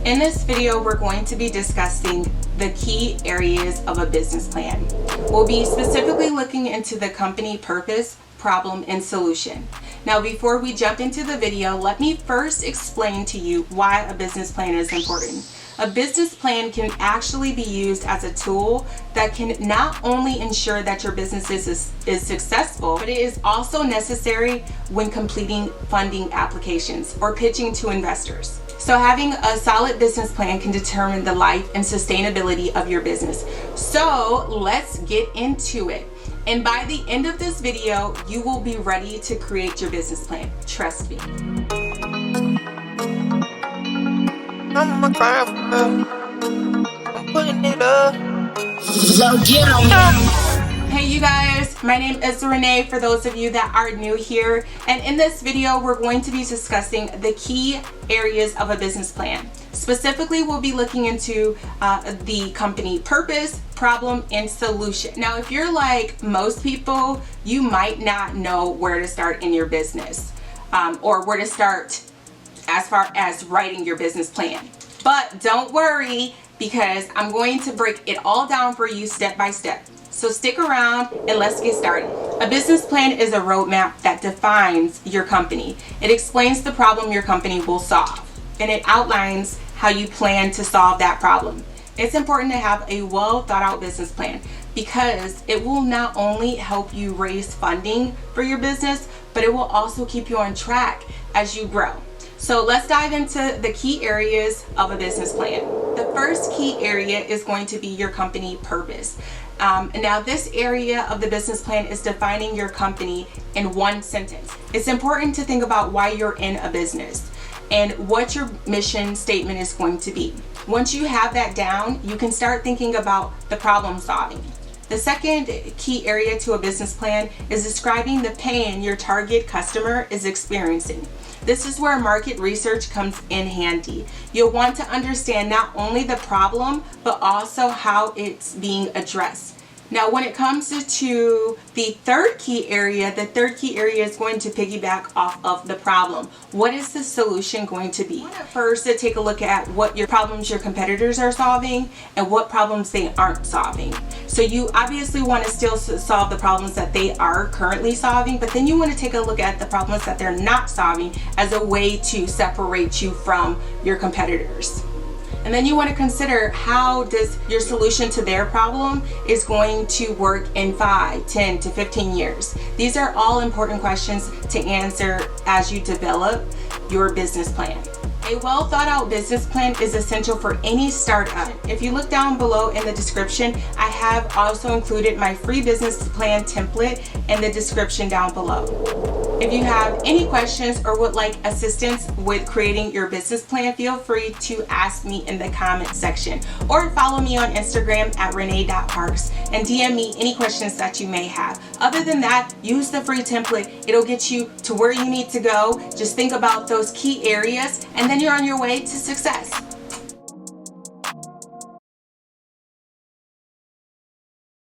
In this video, we're going to be discussing the key areas of a business plan. We'll be specifically looking into the company purpose, problem, and solution. Now, before we jump into the video, let me first explain to you why a business plan is important. A business plan can actually be used as a tool that can not only ensure that your business is successful, but it is also necessary when completing funding applications or pitching to investors. So having a solid business plan can determine the life and sustainability of your business. So let's get into it. And by the end of this video, you will be ready to create your business plan. Trust me. I'm putting it up. Hey you guys, my name is Renee for those of you that are new here, and in this video we're going to be discussing the key areas of a business plan. Specifically, we'll be looking into the company purpose, problem, and solution. Now, if you're like most people, you might not know where to start in your business or where to start as far as writing your business plan. But don't worry, because I'm going to break it all down for you step by step. So stick around and let's get started. A business plan is a roadmap that defines your company. It explains the problem your company will solve, and it outlines how you plan to solve that problem. It's important to have a well thought out business plan because it will not only help you raise funding for your business, but it will also keep you on track as you grow. So let's dive into the key areas of a business plan. The first key area is going to be your company purpose. Now this area of the business plan is defining your company in one sentence. It's important to think about why you're in a business and what your mission statement is going to be. Once you have that down, you can start thinking about the problem solving. The second key area to a business plan is describing the pain your target customer is experiencing. This is where market research comes in handy. You'll want to understand not only the problem, but also how it's being addressed. Now, when it comes to the third key area is going to piggyback off of the problem. What is the solution going to be? First, to take a look at what your problems your competitors are solving and what problems they aren't solving. So you obviously want to still solve the problems that they are currently solving, but then you want to take a look at the problems that they're not solving as a way to separate you from your competitors. And then you want to consider how does your solution to their problem is going to work in 5, 10 to 15 years. These are all important questions to answer as you develop your business plan. A well thought out business plan is essential for any startup. If you look down below in the description, I have also included my free business plan template in the description down below. If you have any questions or would like assistance with creating your business plan, feel free to ask me in the comment section or follow me on Instagram at renee.parks and DM me any questions that you may have. Other than that, use the free template. It'll get you to where you need to go. Just think about those key areas and then you're on your way to success.